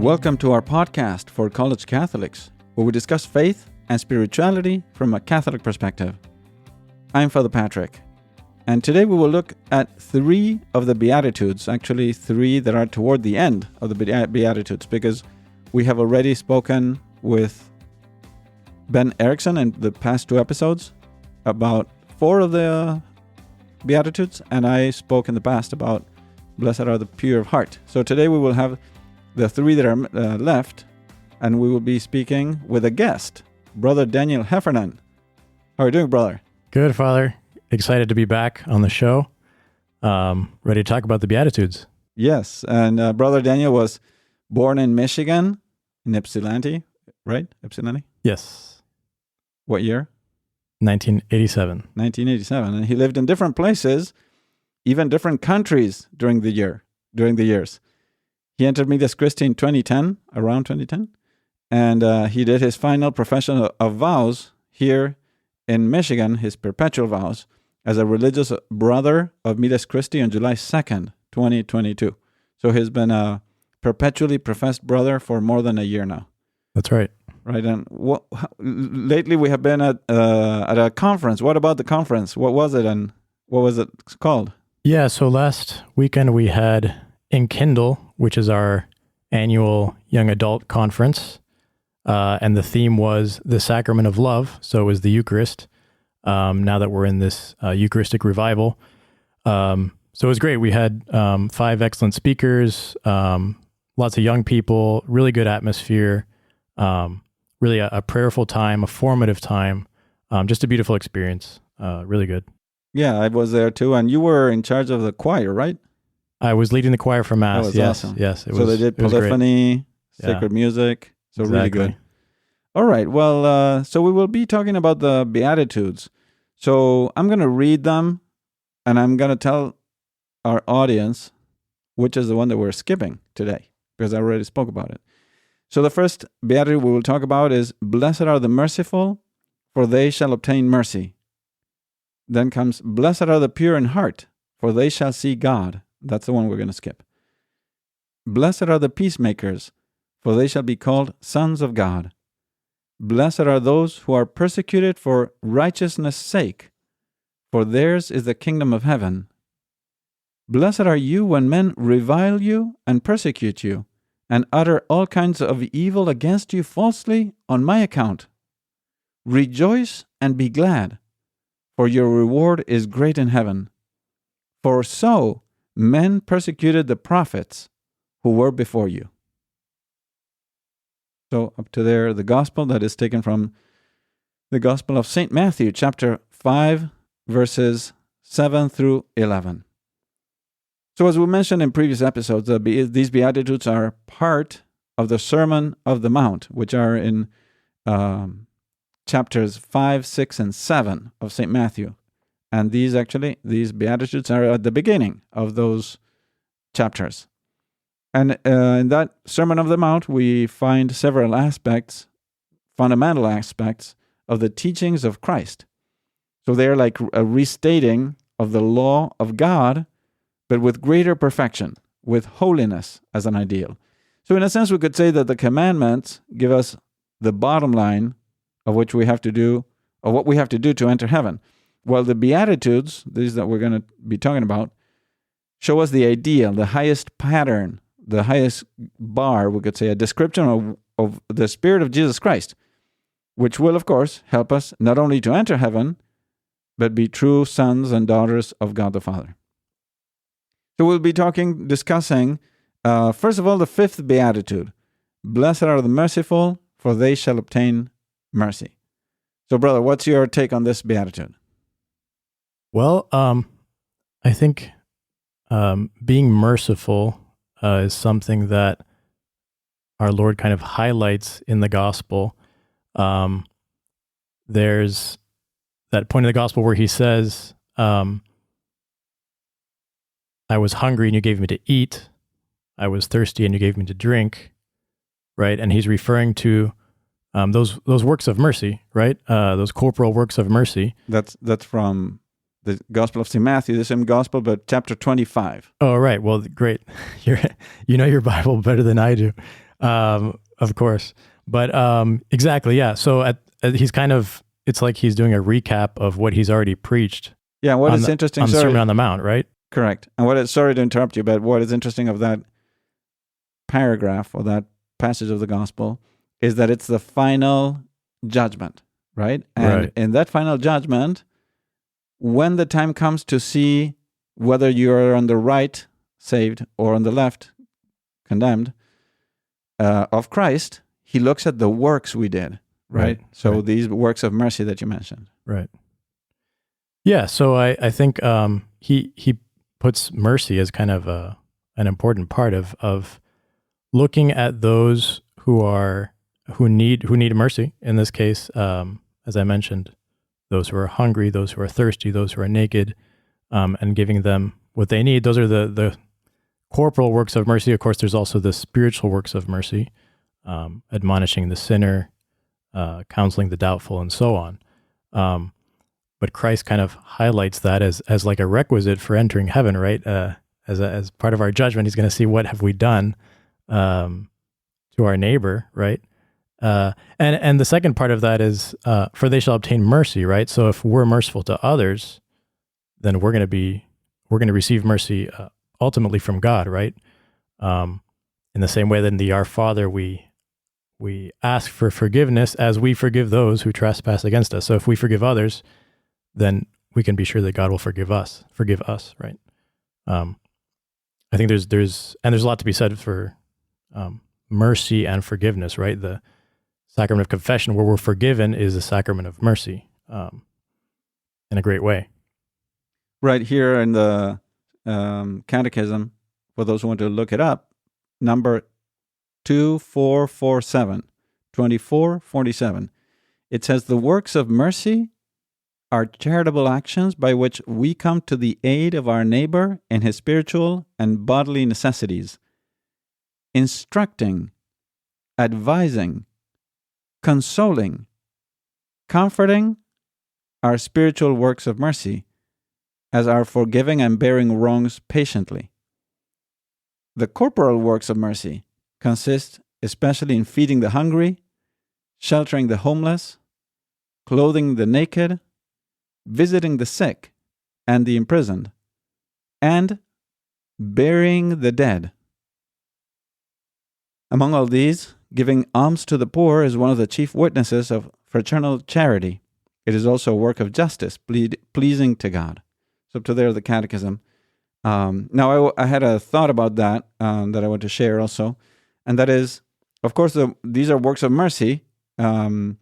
Welcome to our podcast for college Catholics, where we discuss faith and spirituality from a Catholic perspective. I'm Father Patrick, and today we will look at 3 of the Beatitudes, actually 3 that are toward the end of the Beatitudes, because we have already spoken with Ben Erickson in the past 2 episodes about 4 of the Beatitudes, and I spoke in the past about blessed are the pure of heart. So today we will have the 3 that are left, and we will be speaking with a guest, Brother Daniel Heffernan. How are you doing, brother? Good, Father. Excited to be back on the show. Ready to talk about the Beatitudes. Yes, and Brother Daniel was born in Michigan, in Ypsilanti, right? Ypsilanti? Yes. What year? 1987. 1987, and he lived in different places, even different countries during the years. He entered Miles Christi in 2010, around 2010, and he did his final profession of vows here in Michigan, his perpetual vows, as a religious brother of Miles Christi on July 2nd, 2022. So he's been a perpetually professed brother for more than a year now. That's right. Right, and lately we have been at a conference. What about the conference? What was it, and what was it called? Yeah, so last weekend we had Enkindle, which is our annual young adult conference, and the theme was the sacrament of love, so it was the Eucharist, now that we're in this Eucharistic revival. So it was great. We had 5 excellent speakers, lots of young people, really good atmosphere, really a prayerful time, a formative time, just a beautiful experience, really good. Yeah, I was there too, and you were in charge of the choir, right? I was leading the choir for Mass. That was Yes, awesome. yes. So they did polyphony, sacred music, so exactly. really good. All right, well, so we will be talking about the Beatitudes. So I'm going to read them, and I'm going to tell our audience which is the one that we're skipping today, because I already spoke about it. So the first Beatitude we will talk about is, Blessed are the merciful, for they shall obtain mercy. Then comes, Blessed are the pure in heart, for they shall see God. That's the one we're going to skip. Blessed are the peacemakers, for they shall be called sons of God. Blessed are those who are persecuted for righteousness' sake, for theirs is the kingdom of heaven. Blessed are you when men revile you and persecute you, and utter all kinds of evil against you falsely on my account. Rejoice and be glad, for your reward is great in heaven. For so men persecuted the prophets who were before you. So up to there, the gospel that is taken from the Gospel of St. Matthew, chapter 5, verses 7 through 11. So as we mentioned in previous episodes, these Beatitudes are part of the Sermon of the Mount, which are in chapters 5, 6, and 7 of St. Matthew. And these Beatitudes are at the beginning of those chapters. And in that Sermon of the Mount, we find several aspects, fundamental aspects, of the teachings of Christ. So they're like a restating of the law of God, but with greater perfection, with holiness as an ideal. So in a sense, we could say that the commandments give us the bottom line of which we have to do, or what we have to do to enter heaven. Well, the Beatitudes, these that we're going to be talking about, show us the ideal, the highest pattern, the highest bar, we could say, a description of the Spirit of Jesus Christ, which will, of course, help us not only to enter heaven, but be true sons and daughters of God the Father. So we'll be discussing, first of all, the 5th Beatitude. Blessed are the merciful, for they shall obtain mercy. So, brother, what's your take on this Beatitude? Well, I think being merciful is something that our Lord kind of highlights in the gospel. There's that point in the gospel where he says, I was hungry and you gave me to eat. I was thirsty and you gave me to drink. Right? And he's referring to those works of mercy, right? Those corporal works of mercy. That's from the Gospel of St. Matthew, the same Gospel, but chapter 25. Oh, right. Well, great. You know your Bible better than I do. Of course. But exactly, yeah. So he's kind of, it's like he's doing a recap of what he's already preached. Yeah, what is interesting... on the Sermon on the Mount, right? Correct. And sorry to interrupt you, but what is interesting of that paragraph or that passage of the gospel is that it's the final judgment, right? And in that final judgment, when the time comes to see whether you're on the right, saved, or on the left, condemned, of Christ, he looks at the works we did, right? So these works of mercy that you mentioned. Right. Yeah, so I think he puts mercy as kind of an important part of looking at those who need mercy. In this case, as I mentioned, those who are hungry, those who are thirsty, those who are naked, and giving them what they need. Those are the corporal works of mercy. Of course, there's also the spiritual works of mercy, admonishing the sinner, counseling the doubtful, and so on. But Christ kind of highlights that as like a requisite for entering heaven, right? As part of our judgment, he's going to see what have we done to our neighbor, right? And the second part of that is, for they shall obtain mercy, right? So if we're merciful to others, then we're going to receive mercy ultimately from God, right? In the same way that in the Our Father, we ask for forgiveness as we forgive those who trespass against us. So if we forgive others, then we can be sure that God will forgive us, right? I think there's a lot to be said for mercy and forgiveness, right? The sacrament of confession, where we're forgiven, is a sacrament of mercy in a great way. Right here in the Catechism, for those who want to look it up, number 2447, 2447, it says, the works of mercy are charitable actions by which we come to the aid of our neighbor in his spiritual and bodily necessities, instructing, advising, consoling, comforting our spiritual works of mercy, as our forgiving and bearing wrongs patiently. The corporal works of mercy consist especially in feeding the hungry, sheltering the homeless, clothing the naked, visiting the sick and the imprisoned, and burying the dead. Among all these, giving alms to the poor is one of the chief witnesses of fraternal charity. It is also a work of justice, pleasing to God. So up to there, the Catechism. Now, I had a thought about that that I want to share also, and that is, of course, these are works of mercy. And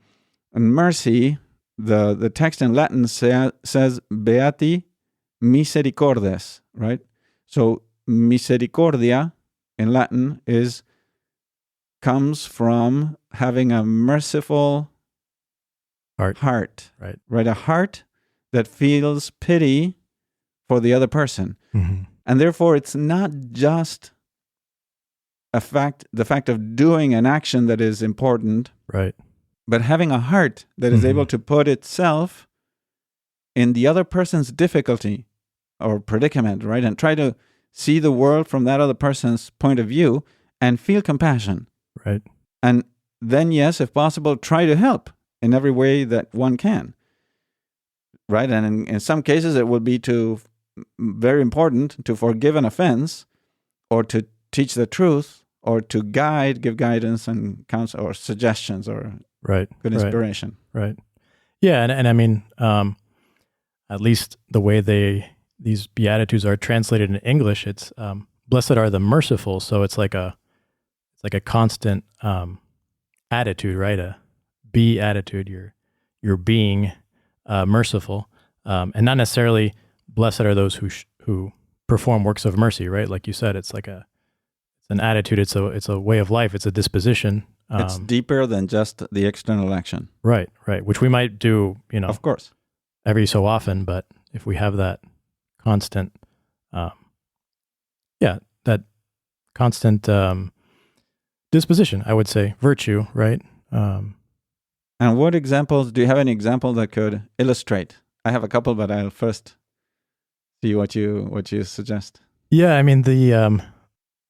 mercy, the text in Latin says Beati misericordes, right? So misericordia in Latin comes from having a merciful heart, right? A heart that feels pity for the other person. Mm-hmm. And therefore, it's not just the fact of doing an action that is important, right? But having a heart that is able to put itself in the other person's difficulty or predicament, right? And try to see the world from that other person's point of view and feel compassion. Right. And then, yes, if possible, try to help in every way that one can. Right? And in some cases, it would be very important to forgive an offense, or to teach the truth, or to give guidance and counsel or suggestions, or good inspiration. Right. Yeah, and I mean, at least the way these Beatitudes are translated in English, it's blessed are the merciful. So it's like a constant attitude, right? A be attitude. You're being merciful, and not necessarily blessed are those who perform works of mercy, right? Like you said, it's an attitude. It's a way of life. It's a disposition. It's deeper than just the external action. Right. Which we might do, of course, every so often. But if we have that constant, disposition, I would say, virtue, right? And what examples, do you have any example that could illustrate? I have a couple, but I'll first see what you suggest. Yeah, I mean,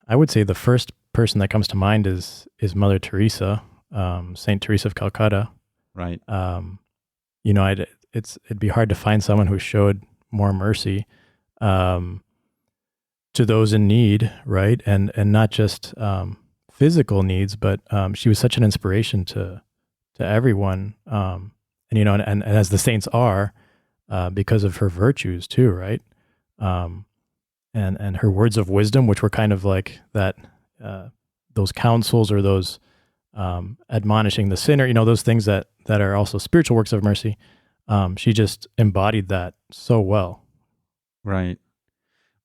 I would say the first person that comes to mind is Mother Teresa, Saint Teresa of Calcutta. Right. It'd be hard to find someone who showed more mercy to those in need, right? And not just physical needs, but she was such an inspiration to everyone. And as the saints are, because of her virtues too, right? And her words of wisdom, which were kind of like that, those counsels or those admonishing the sinner, those things that are also spiritual works of mercy. She just embodied that so well. Right.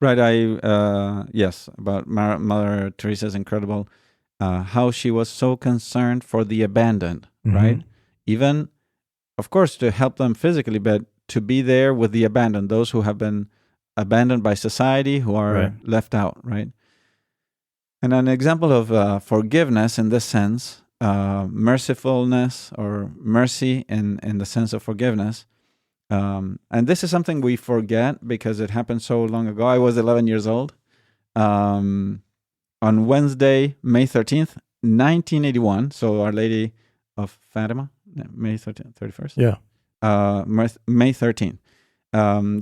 Yes, about Mother Teresa is incredible. How she was so concerned for the abandoned, right? Even, of course, to help them physically, but to be there with the abandoned, those who have been abandoned by society, who are left out, right? And an example of forgiveness in this sense, mercifulness or mercy in the sense of forgiveness. And this is something we forget because it happened so long ago. I was 11 years old. On Wednesday, May 13th, 1981, so Our Lady of Fatima, May 31st? Yeah. May 13th.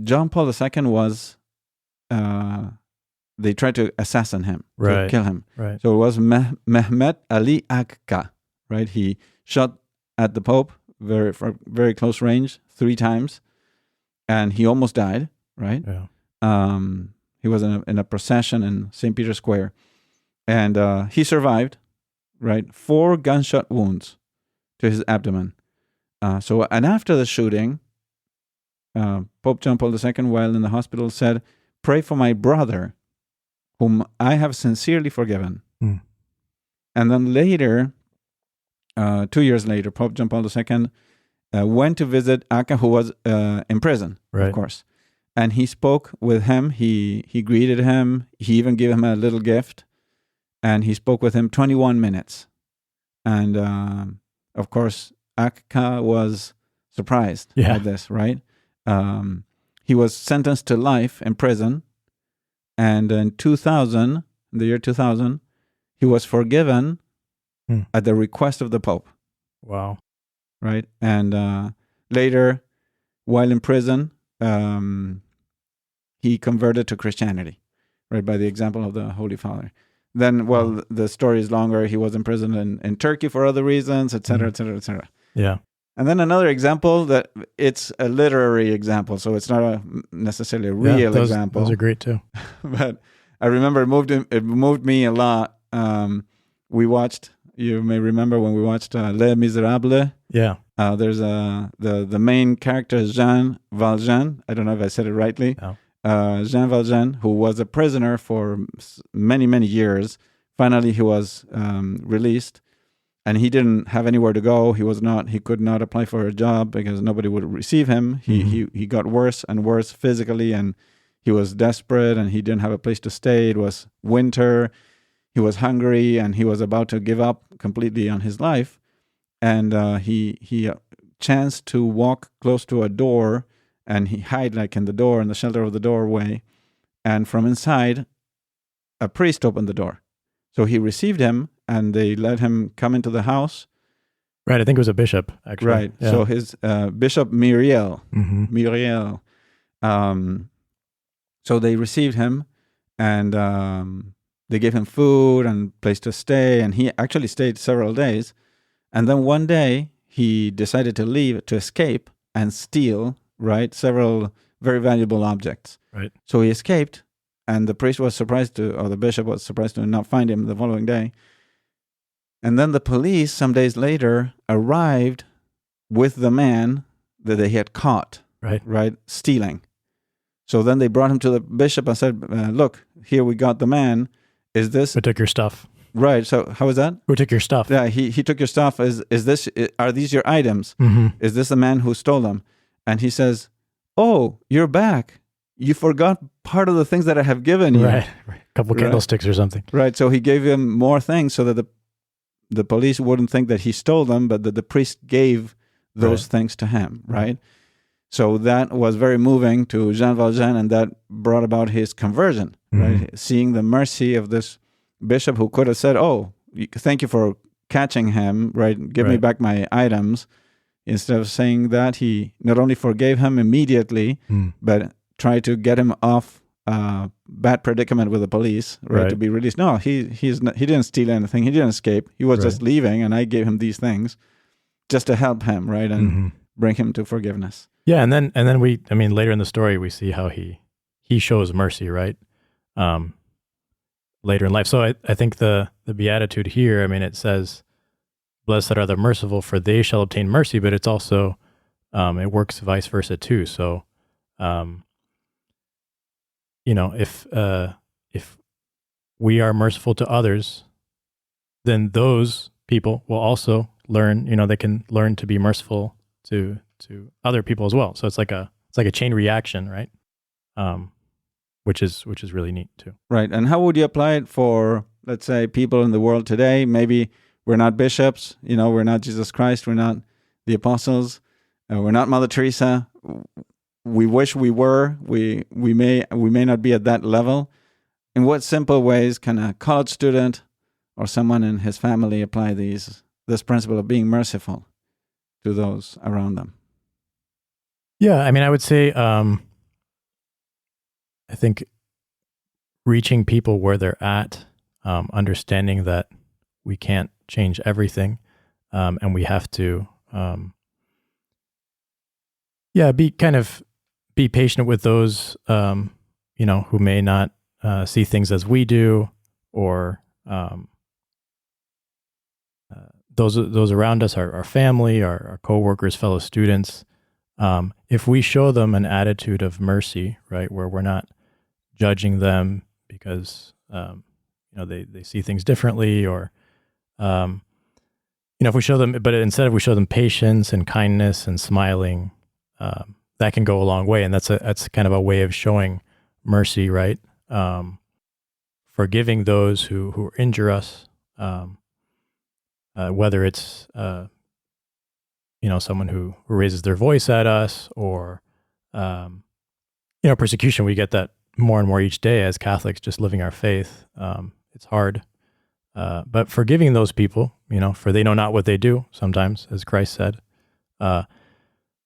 John Paul II was, they tried to assassinate him, to kill him. Right. So it was Mehmet Ali Akka, right? He shot at the Pope from very close range 3 times, and he almost died, right? Yeah. He was in a procession in St. Peter's Square, and he survived, right? 4 gunshot wounds to his abdomen. And after the shooting, Pope John Paul II, while in the hospital, said, "Pray for my brother, whom I have sincerely forgiven." And then later, 2 years later, Pope John Paul II went to visit Akka, who was in prison, of course. And he spoke with him. He greeted him. He even gave him a little gift. And he spoke with him 21 minutes. And, of course, Akka was surprised by this, right? He was sentenced to life in prison. And in the year 2000, he was forgiven at the request of the Pope. Wow. Right? And later, while in prison, he converted to Christianity, right, by the example of the Holy Father. Then, the story is longer. He was in prison in Turkey for other reasons, etc., etc., etc. Yeah. And then another example that it's a literary example, so it's not necessarily a real example. Those are great too. But I remember it moved me a lot. We watched, you may remember when we watched Les Miserables. Yeah. There's the main character is Jean Valjean. I don't know if I said it rightly. No. Jean Valjean, who was a prisoner for many, many years. Finally, he was released, and he didn't have anywhere to go. He could not apply for a job because nobody would receive him. He got worse and worse physically, and he was desperate, and he didn't have a place to stay. It was winter. He was hungry, and he was about to give up completely on his life. And he chanced to walk close to a door, and he hid like in the shelter of the doorway. And from inside, a priest opened the door. So he received him, and they let him come into the house. Right, I think it was a bishop, actually. Right. Yeah. So his Bishop Muriel. Muriel. So they received him, and they gave him food and place to stay, and he actually stayed several days. And then one day, he decided to leave, to escape, and steal, right, several very valuable objects. Right. So he escaped, and the priest was surprised the bishop was surprised to not find him the following day. And then the police, some days later, arrived with the man that they had caught, right, stealing. So then they brought him to the bishop and said, look, here we got the man. Is this... Who took your stuff? Right. So how is that? Who took your stuff? Yeah, he took your stuff. Are these your items? Is this the man who stole them? And he says, oh, you're back. You forgot part of the things that I have given you. Right. A couple candlesticks or something. Right. So he gave him more things so that the police wouldn't think that he stole them, but that the priest gave those things to him. Right. So that was very moving to Jean Valjean, and that brought about his conversion. Right. Seeing the mercy of this bishop who could have said, "Oh, thank you for catching him, right? Give me back my items." Instead of saying that, he not only forgave him immediately, but tried to get him off bad predicament with the police, right? To be released. No, he didn't steal anything. He didn't escape. He was just leaving, and I gave him these things just to help him, right, and bring him to forgiveness. Yeah, and then later in the story we see how he shows mercy, right? Later in life. So I think the Beatitude here, it says, "Blessed are the merciful, for they shall obtain mercy," but it's also, it works vice versa too. So, if we are merciful to others, then those people will also learn, they can learn to be merciful to other people as well. So it's like a chain reaction, right? Which is really neat too. Right. And how would you apply it for, let's say, people in the world today? Maybe we're not bishops, we're not Jesus Christ, we're not the apostles, we're not Mother Teresa. We wish we were. We may not be at that level. In what simple ways can a college student or someone in his family apply this principle of being merciful to those around them? Yeah, I would say, I think reaching people where they're at, understanding that we can't change everything, and we have to, be patient with those, who may not see things as we do, or those around us, our family, our coworkers, fellow students. If we show them an attitude of mercy, right, where we're not judging them because they see things differently, or if we show them, but instead if we show them patience and kindness and smiling, that can go a long way, and that's kind of a way of showing mercy, right? Forgiving those who injure us, whether it's someone who raises their voice at us, or persecution. We get that more and more each day as Catholics, just living our faith. It's hard, but forgiving those people, for they know not what they do. Sometimes, as Christ said,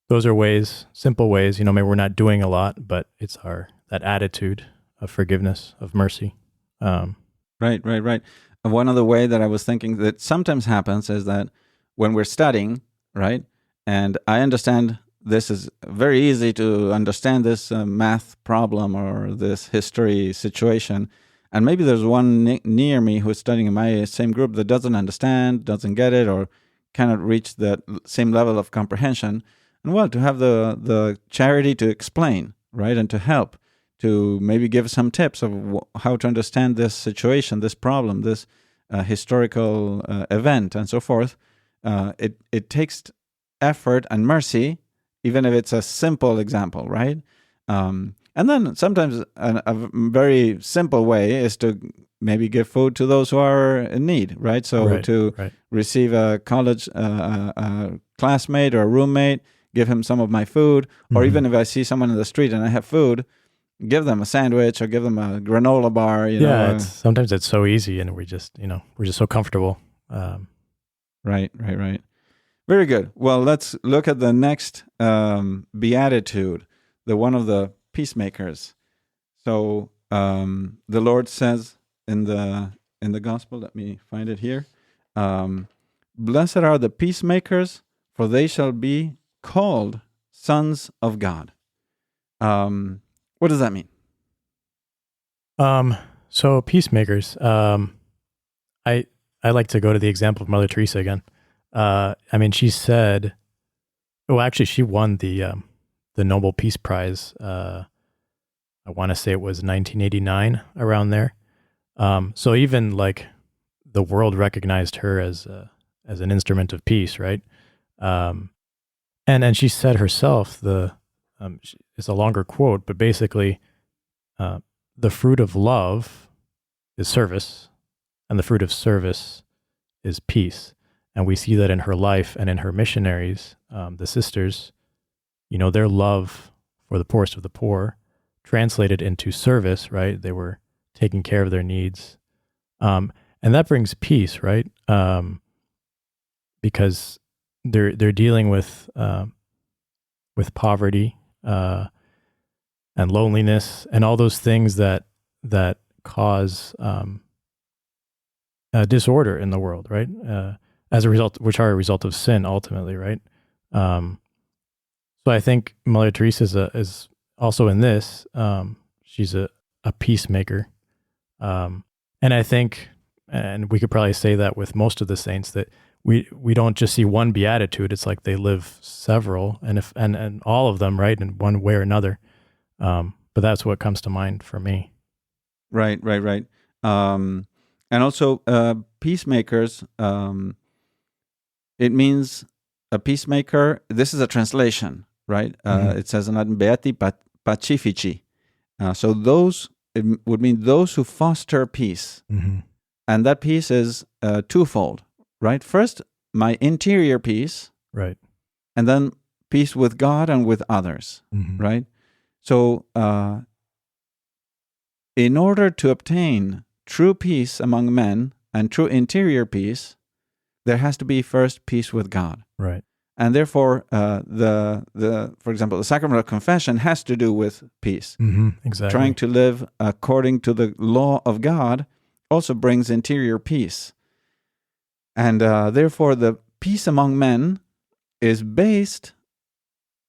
those are ways, simple ways. Maybe we're not doing a lot, but it's that attitude of forgiveness, of mercy. Right. One other way that I was thinking that sometimes happens is that when we're studying, right, and I understand this is very easy to understand this math problem or this history situation, and maybe there's one near me who's studying in my same group that doesn't understand, doesn't get it, or cannot reach that same level of comprehension. And to have the charity to explain, right, and to help, to maybe give some tips of how to understand this situation, this problem, this historical event, and so forth. It takes effort and mercy, even if it's a simple example, right? And then sometimes a very simple way is to maybe give food to those who are in need, right? So receive a college classmate or a roommate, give him some of my food, or even if I see someone in the street and I have food, give them a sandwich or give them a granola bar. Sometimes it's so easy, and we're just so comfortable. Right. Very good. Well, let's look at the next beatitude, the one of the peacemakers. So the Lord says in the gospel, let me find it here. Blessed are the peacemakers, for they shall be called sons of God. What does that mean? So peacemakers, I like to go to the example of Mother Teresa again. She said, actually she won the Nobel Peace Prize. I want to say it was 1989, around there. So even like the world recognized her as an instrument of peace, right? And she said herself, it's a longer quote, but basically, the fruit of love is service, and the fruit of service is peace. And we see that in her life and in her missionaries, the sisters, their love for the poorest of the poor translated into service, right? They were taking care of their needs, And that brings peace, right? Because they're dealing with poverty and loneliness and all those things that cause disorder in the world, right? As a result, which are a result of sin, ultimately, right? So I think Mother Teresa is also in this. She's a peacemaker, and I think, and we could probably say that with most of the saints, that we don't just see one beatitude. It's like they live several, and all of them, right, in one way or another. But that's what comes to mind for me. Right. And also, peacemakers, it means a peacemaker. This is a translation, right? It says in Latin, beati pacifici. So those, it would mean those who foster peace. Mm-hmm. And that peace is twofold, right? First, my interior peace. Right. And then peace with God and with others, right? So in order to obtain true peace among men and true interior peace, there has to be first peace with God. Right. And therefore, for example, the sacrament of confession has to do with peace. Exactly. Trying to live according to the law of God also brings interior peace. And therefore, the peace among men is based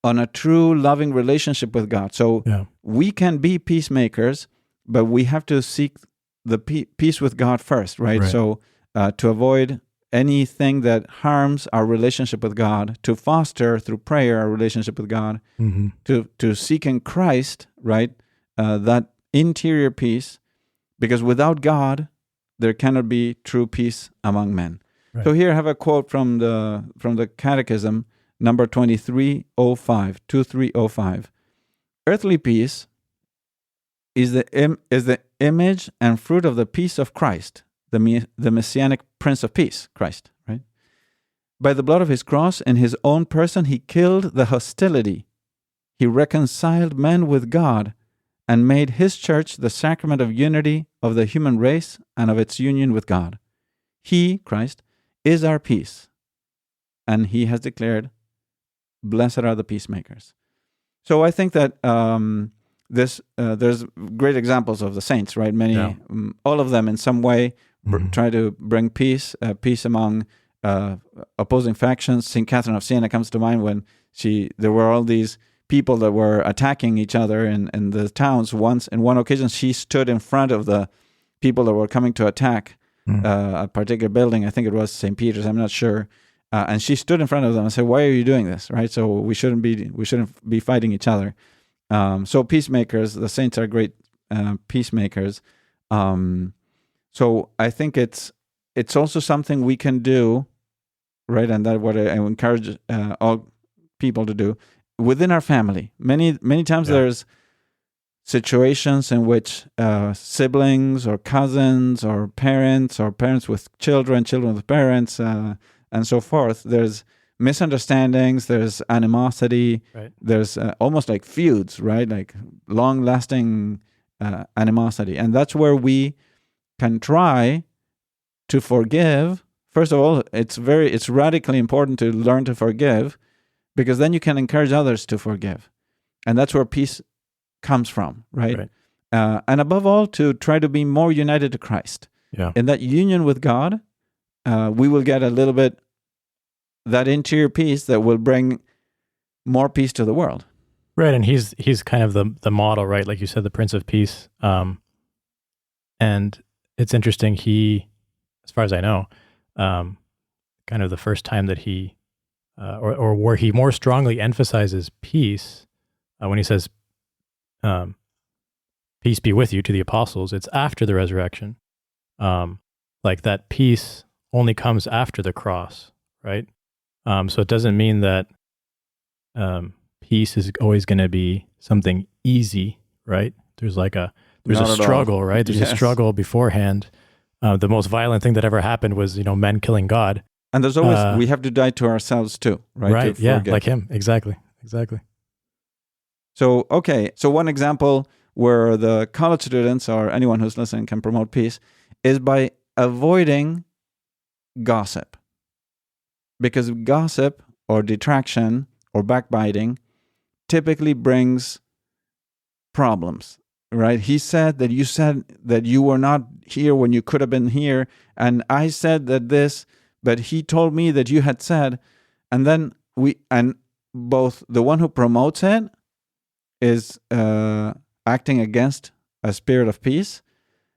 on a true loving relationship with God. So we can be peacemakers, but we have to seek the peace with God first, right? So to avoid anything that harms our relationship with God, to foster through prayer our relationship with God, to seek in Christ, right, that interior peace, because without God, there cannot be true peace among men. Right. So here I have a quote from the Catechism, number 2305. Earthly peace is the image and fruit of the peace of Christ, the Messianic Prince of Peace, Christ, right? By the blood of his cross, in his own person, he killed the hostility. He reconciled men with God and made his church the sacrament of unity of the human race and of its union with God. He, Christ, is our peace, and he has declared, blessed are the peacemakers. So I think that there's great examples of the saints, right? Many, all of them in some way try to bring peace among opposing factions. St. Catherine of Siena comes to mind when there were all these people that were attacking each other in the towns. Once, in one occasion, she stood in front of the people that were coming to attack a particular building. I think it was St. Peter's, I'm not sure. And she stood in front of them and said, "Why are you doing this?" Right? So we shouldn't be fighting each other. So peacemakers, the saints are great peacemakers. So I think it's also something we can do, right? And that's what I encourage all people to do within our family. Many times there's situations in which siblings or cousins or parents with children with parents, and so forth, there's misunderstandings, there's animosity, there's almost like feuds, right? Like long-lasting animosity. And that's where we can try to forgive. First of all, it's radically important to learn to forgive, because then you can encourage others to forgive. And that's where peace comes from, right? And above all, to try to be more united to Christ. In that union with God, we will get a little bit that interior peace that will bring more peace to the world. Right, and he's kind of the model, right? Like you said, the Prince of Peace. And it's interesting, he, as far as I know, kind of the first time that he, or where he more strongly emphasizes peace, when he says, peace be with you to the apostles, it's after the resurrection. Like that peace only comes after the cross, right? So it doesn't mean that peace is always going to be something easy, right? There's a struggle, right? There's a struggle beforehand. The most violent thing that ever happened was, men killing God. And there's always, we have to die to ourselves too, right? Right, yeah, like him. Exactly. So one example where the college students or anyone who's listening can promote peace is by avoiding gossip. Because gossip or detraction or backbiting typically brings problems, right? He said that you were not here when you could have been here, and I said that this, but he told me that you had said, and then both the one who promotes it is acting against a spirit of peace,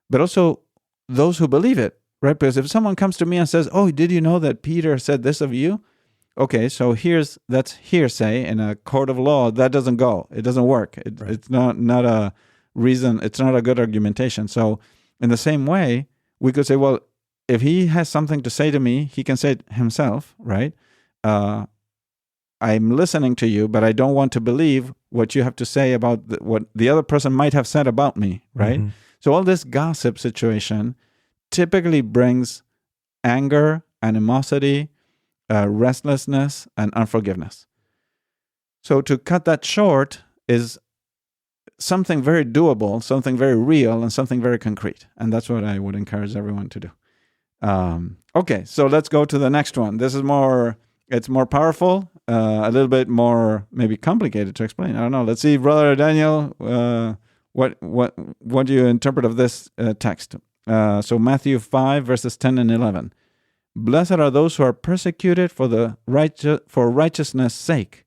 but also those who believe it, right? Because if someone comes to me and says, "Oh, did you know that Peter said this of you?" Okay, so that's hearsay in a court of law. That doesn't go. It doesn't work. Right. It's not a reason. It's not a good argumentation. So in the same way, we could say, well, if he has something to say to me, he can say it himself, right? I'm listening to you, but I don't want to believe what you have to say about what the other person might have said about me, right? Mm-hmm. So all this gossip situation typically brings anger, animosity, restlessness, and unforgiveness. So to cut that short is something very doable, something very real, and something very concrete. And that's what I would encourage everyone to do. Okay, so let's go to the next one. This is it's more powerful, a little bit more maybe complicated to explain. I don't know. Let's see, Brother Daniel, what do you interpret of this text? So Matthew 5, verses 10 and 11. Blessed are those who are persecuted for righteousness' sake,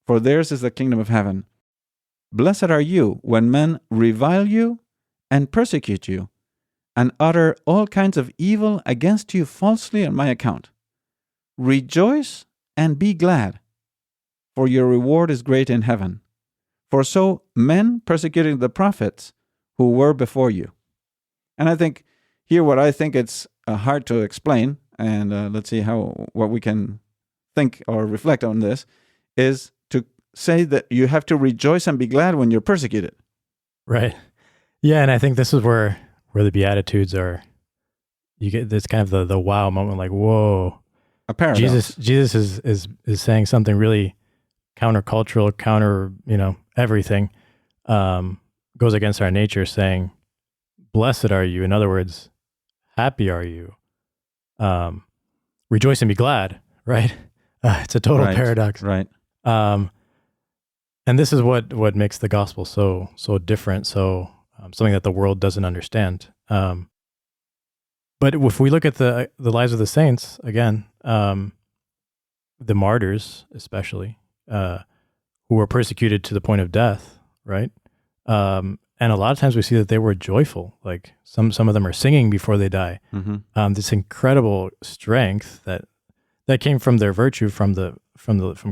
for theirs is the kingdom of heaven. Blessed are you when men revile you and persecute you, and utter all kinds of evil against you falsely on my account. Rejoice and be glad, for your reward is great in heaven. For so men persecuted the prophets who were before you. And I think here what I think it's hard to explain, and let's see what we can think or reflect on this, is to say that you have to rejoice and be glad when you're persecuted. Right. Yeah, and I think this is where the Beatitudes are. You get this kind of the wow moment, like, whoa. A paradox. Jesus is saying something really countercultural, everything, goes against our nature, saying, blessed are you. In other words, happy are you. Rejoice and be glad, right? It's a total paradox. Right. And this is what makes the gospel so different, so something that the world doesn't understand. But if we look at the lives of the saints, again, the martyrs especially, who were persecuted to the point of death, right? And a lot of times we see that they were joyful. Like some of them are singing before they die. Mm-hmm. This incredible strength that came from their virtue, from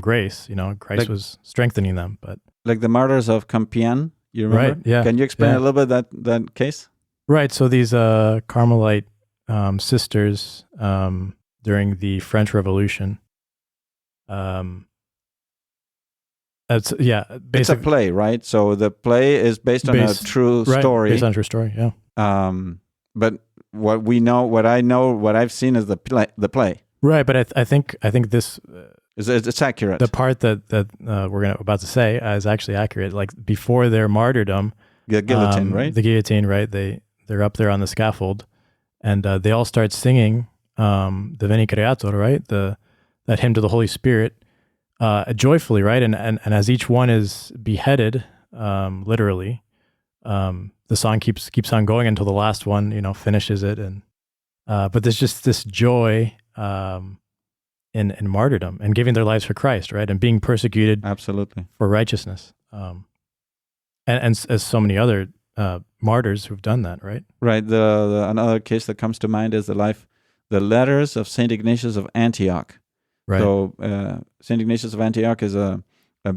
grace. Christ was strengthening them. But like the martyrs of Compiègne, you remember? Right, yeah. Can you explain a little bit that case? Right. So these Carmelite sisters during the French Revolution. It's a play, right? So the play is based on a true story. Based on a true story, yeah. But what I've seen is the play. Right, but I think this it's accurate. The part that we're about to say is actually accurate. Like before their martyrdom, the guillotine, right? The guillotine, right? They're up there on the scaffold, and they all start singing the Veni Creator, right? That hymn to the Holy Spirit. Joyfully, right? And as each one is beheaded, literally, the song keeps on going until the last one, finishes it. And but there's just this joy in martyrdom and giving their lives for Christ, right? And being persecuted, absolutely, for righteousness. And as so many other martyrs who've done that, right? Right. Another case that comes to mind is the letters of Saint Ignatius of Antioch. Right. So St. Ignatius of Antioch is a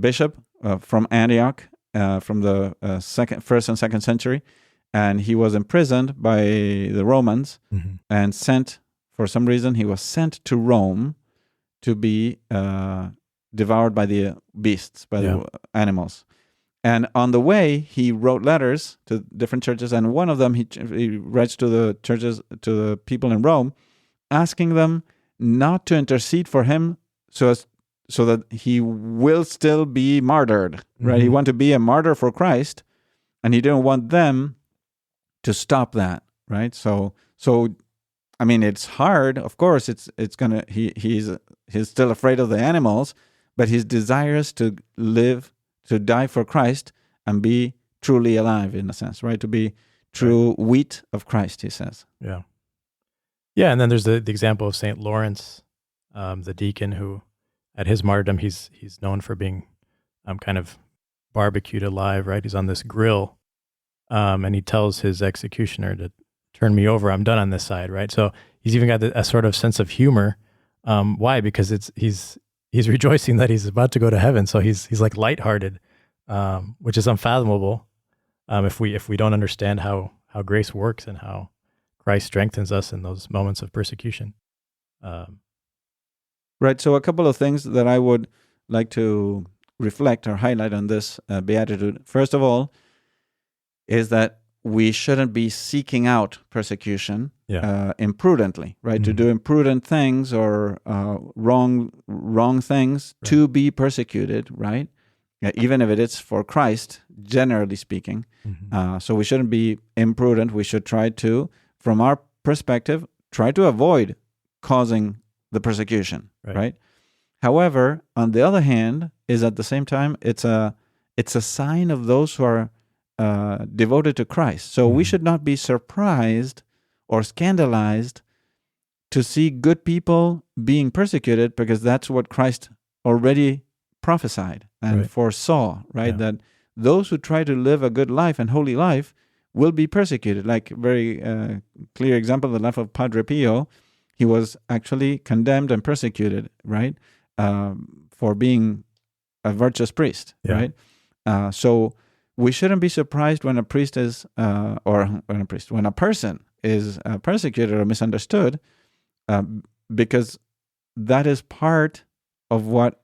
bishop from Antioch from the first and second century, and he was imprisoned by the Romans and for some reason, he was sent to Rome to be devoured by the beasts, by the animals. And on the way, he wrote letters to different churches, and one of them he writes to the churches, to the people in Rome, asking them not to intercede for him so that he will still be martyred, right? Mm-hmm. He wanted to be a martyr for Christ, and he didn't want them to stop that, right? So So, I mean, it's hard. Of course, he's still afraid of the animals, but he's desirous to live, to die for Christ and be truly alive in a sense, right? To be true wheat of Christ, he says. Yeah. Yeah, and then there's the example of St. Lawrence, the deacon who, at his martyrdom, he's known for being kind of barbecued alive, right? He's on this grill, and he tells his executioner to turn me over. I'm done on this side, right? So he's even got a sort of sense of humor. Why? Because he's rejoicing that he's about to go to heaven. So he's like lighthearted, which is unfathomable if we don't understand how grace works and how Christ strengthens us in those moments of persecution. Right. So a couple of things that I would like to reflect or highlight on this beatitude. First of all, is that we shouldn't be seeking out persecution imprudently, right? To do imprudent things or wrong things to be persecuted, right? Even if it is for Christ, generally speaking. So we shouldn't be imprudent. We should try to, from our perspective, try to avoid causing the persecution, right? However, on the other hand, is at the same time, it's a sign of those who are devoted to Christ. So we should not be surprised or scandalized to see good people being persecuted, because that's what Christ already prophesied and foresaw, right? That those who try to live a good life and holy life will be persecuted. Like very clear example, the life of Padre Pio, he was actually condemned and persecuted, right? For being a virtuous priest, right? So we shouldn't be surprised when a priest is, when a person is persecuted or misunderstood, because that is part of what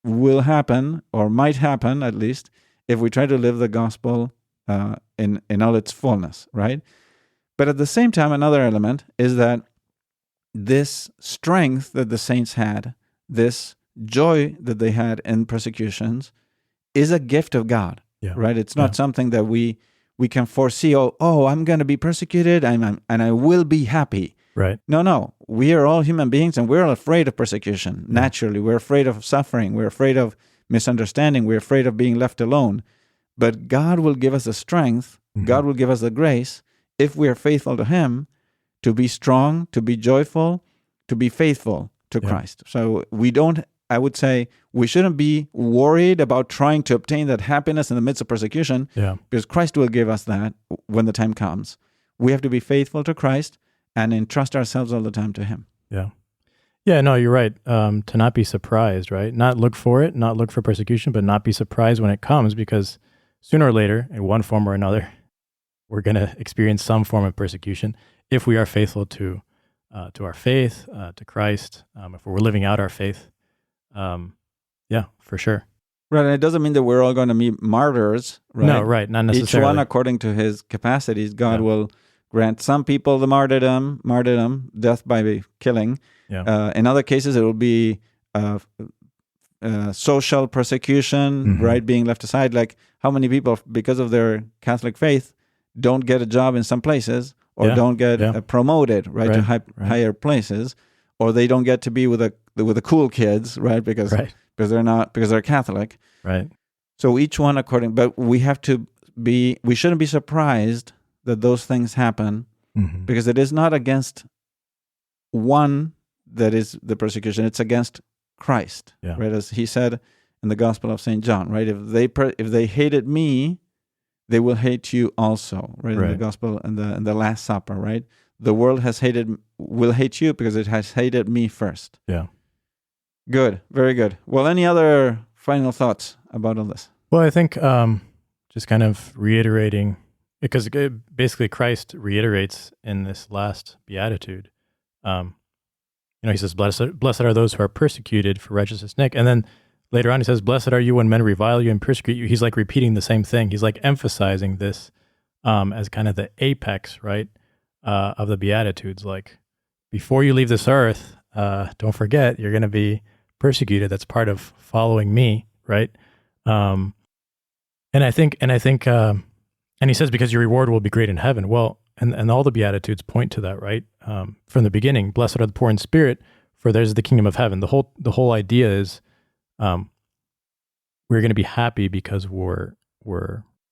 will happen, or might happen at least, if we try to live the gospel in all its fullness, right? But at the same time, another element is that this strength that the saints had, this joy that they had in persecutions, is a gift of God, right? It's not something that we can foresee. Oh, I'm going to be persecuted, and I will be happy. Right. No. We are all human beings, and we're all afraid of persecution. Naturally, we're afraid of suffering. We're afraid of misunderstanding. We're afraid of being left alone. But God will give us the strength. God will give us the grace, if we are faithful to Him, to be strong, to be joyful, to be faithful to Christ. So I would say we shouldn't be worried about trying to obtain that happiness in the midst of persecution, because Christ will give us that when the time comes. We have to be faithful to Christ and entrust ourselves all the time to Him. Yeah, no, you're right. To not be surprised, right? Not look for it, not look for persecution, but not be surprised when it comes, because sooner or later, in one form or another, we're going to experience some form of persecution if we are faithful to our faith, to Christ, if we're living out our faith. For sure. Right, and it doesn't mean that we're all going to be martyrs, right? No, right, not necessarily. Each one according to his capacities. God will grant some people the martyrdom, death by killing. In other cases, it will be social persecution, right, being left aside. Like how many people, because of their Catholic faith, don't get a job in some places, or don't get promoted, right, to higher places, or they don't get to be with the cool kids, right, because they're Catholic, right. So each one according, but we shouldn't be surprised that those things happen, because it is not against one that is the persecution; it's against Christ, right? As he said in the Gospel of St. John, right? If they hated me, they will hate you also, right? In the Gospel, in the Last Supper, right? The world will hate you because it has hated me first. Good, very good. Well, any other final thoughts about all this? Well, I think just kind of reiterating, because basically Christ reiterates in this last beatitude. He says, "Blessed are those who are persecuted for righteousness' sake," and then later on he says, "Blessed are you when men revile you and persecute you." He's like repeating the same thing. He's like emphasizing this as kind of the apex, right, of the Beatitudes. Like, before you leave this earth, don't forget you're going to be persecuted. That's part of following me, right? And he says, because your reward will be great in heaven. Well, And all the Beatitudes point to that, right? From the beginning, blessed are the poor in spirit, for theirs is the kingdom of heaven. The whole idea is we're going to be happy because we're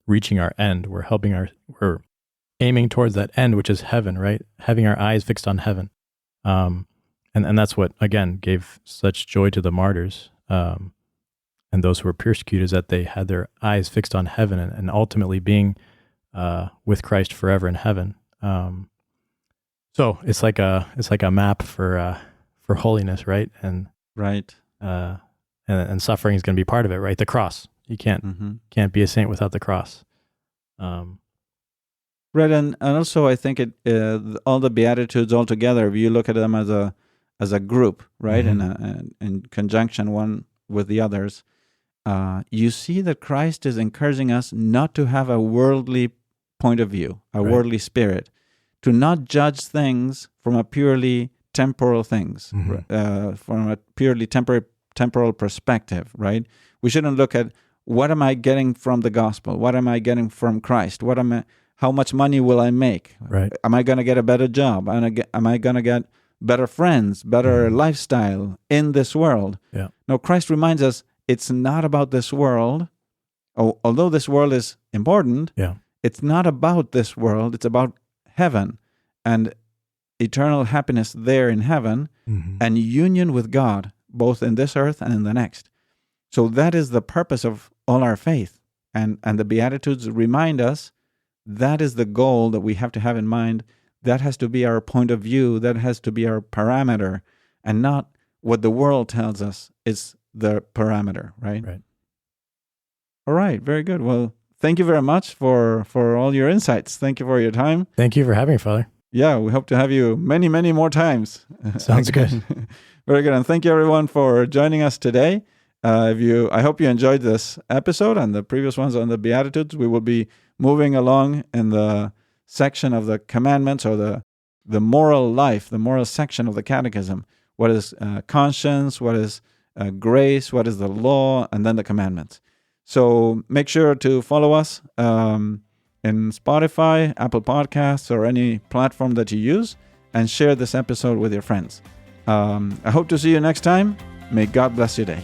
reaching our end. We're aiming towards that end, which is heaven, right? Having our eyes fixed on heaven. And that's what, again, gave such joy to the martyrs and those who were persecuted, is that they had their eyes fixed on heaven and ultimately being with Christ forever in heaven. So it's like a map for holiness, right? And Right. And suffering is going to be part of it, right? The cross. You can't be a saint without the cross. Right, and also I think all the Beatitudes all together, if you look at them as a group, right, and in conjunction one with the others, you see that Christ is encouraging us not to have a worldly point of view, a worldly spirit, to not judge things from a purely temporal things, from a purely temporal perspective, right? We shouldn't look at what am I getting from the gospel? What am I getting from Christ? How much money will I make? Right. Am I going to get a better job? Am I going to get better friends, better lifestyle in this world? Yeah. No, Christ reminds us it's not about this world. Although this world is important, it's not about this world. It's about heaven and eternal happiness there in heaven and union with God, both in this earth and in the next. So that is the purpose of all our faith. And the Beatitudes remind us that is the goal that we have to have in mind. That has to be our point of view. That has to be our parameter, and not what the world tells us is the parameter, right? Right. All right. Very good. Well, thank you very much for all your insights. Thank you for your time. Thank you for having me, Father. Yeah, we hope to have you many, many more times. Sounds good. Very good. And thank you, everyone, for joining us today. I hope you enjoyed this episode and the previous ones on the Beatitudes. We will be moving along in the section of the commandments, or the moral life, the moral section of the Catechism. What is conscience? What is grace? What is the law? And then the commandments. So make sure to follow us in Spotify, Apple Podcasts, or any platform that you use, and share this episode with your friends. I hope to see you next time. May God bless your day.